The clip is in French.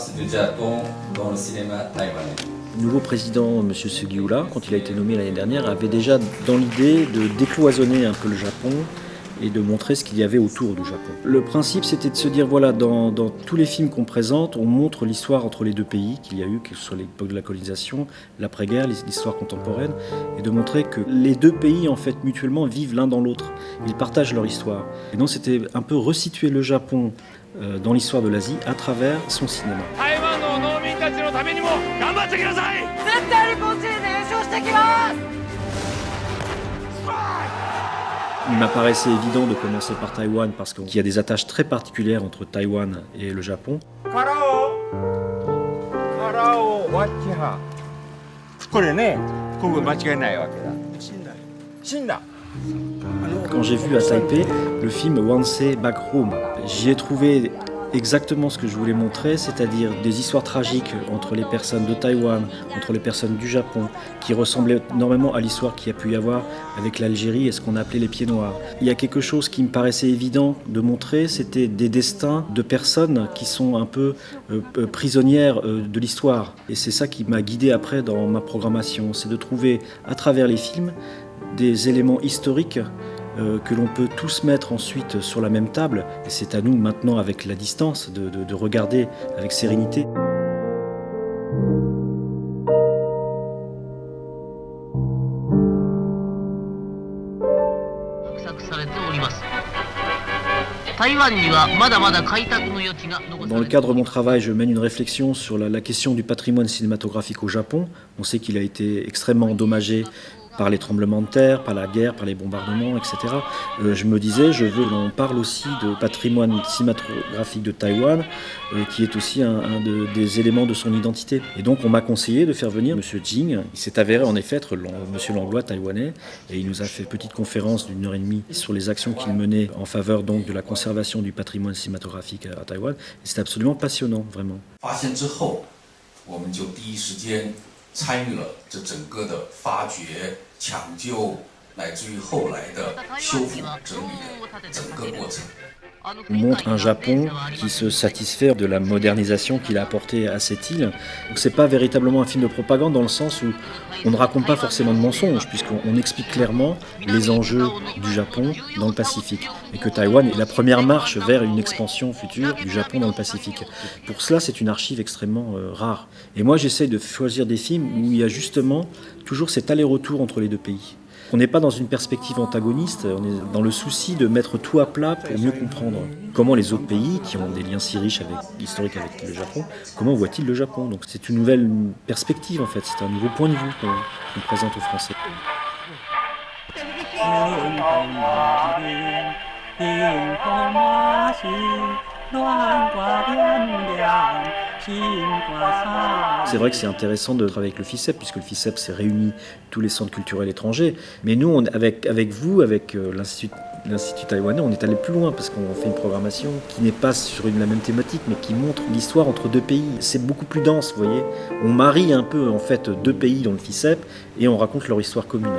l'importance du Japon dans le cinéma taïwanais. Le nouveau président, M. Sugiura, quand il a été nommé l'année dernière, avait déjà dans l'idée de décloisonner un peu le Japon et de montrer ce qu'il y avait autour du Japon. Le principe, c'était de se dire, voilà, dans tous les films qu'on présente, on montre l'histoire entre les deux pays qu'il y a eu, que ce soit l'époque de la colonisation, l'après-guerre, l'histoire contemporaine, et de montrer que les deux pays, en fait, mutuellement, vivent l'un dans l'autre. Ils partagent leur histoire. Et donc, c'était un peu resituer le Japon dans l'histoire de l'Asie à travers son cinéma. Il m'apparaissait évident de commencer par Taïwan parce qu'il y a des attaches très particulières entre Taïwan et le Japon. Quand j'ai vu à Taipei le film Wansei Back Home, j'y ai trouvé exactement ce que je voulais montrer, c'est-à-dire des histoires tragiques entre les personnes de Taïwan, entre les personnes du Japon, qui ressemblaient énormément à l'histoire qu'il y a pu y avoir avec l'Algérie et ce qu'on appelait les pieds noirs. Il y a quelque chose qui me paraissait évident de montrer, c'était des destins de personnes qui sont un peu prisonnières de l'histoire. Et c'est ça qui m'a guidé après dans ma programmation, c'est de trouver à travers les films des éléments historiques que l'on peut tous mettre ensuite sur la même table. Et c'est à nous maintenant, avec la distance, de regarder avec sérénité. Dans le cadre de mon travail, je mène une réflexion sur la question du patrimoine cinématographique au Japon. On sait qu'il a été extrêmement endommagé par les tremblements de terre, par la guerre, par les bombardements, etc. Je me disais, je veux qu'on parle aussi de patrimoine cinématographique de Taïwan, qui est aussi des éléments de son identité. Et donc on m'a conseillé de faire venir M. Jing. Il s'est avéré en effet être M. Langlois taïwanais, et il nous a fait une petite conférence d'1h30 sur les actions qu'il menait en faveur donc de la conservation du patrimoine cinématographique à Taïwan. Et c'était absolument passionnant, vraiment. 参与了这整个的发掘、抢救，乃至于后来的修复、整理的整个过程。On montre un Japon qui se satisfait de la modernisation qu'il a apportée à cette île. Donc c'est pas véritablement un film de propagande dans le sens où on ne raconte pas forcément de mensonges, puisqu'on explique clairement les enjeux du Japon dans le Pacifique, et que Taïwan est la première marche vers une expansion future du Japon dans le Pacifique. Pour cela, c'est une archive extrêmement rare. Et moi, j'essaie de choisir des films où il y a justement toujours cet aller-retour entre les deux pays. On n'est pas dans une perspective antagoniste, on est dans le souci de mettre tout à plat pour mieux comprendre comment les autres pays, qui ont des liens si riches historiques avec le Japon, comment voient-ils le Japon. Donc c'est une nouvelle perspective en fait, c'est un nouveau point de vue qu'on présente aux Français. C'est vrai que c'est intéressant de travailler avec le FICEP, puisque le FICEP s'est réuni tous les centres culturels étrangers. Mais nous, avec vous, avec l'Institut taïwanais, on est allé plus loin, parce qu'on fait une programmation qui n'est pas sur la même thématique, mais qui montre l'histoire entre deux pays. C'est beaucoup plus dense, vous voyez. On marie un peu, en fait, deux pays dans le FICEP, et on raconte leur histoire commune.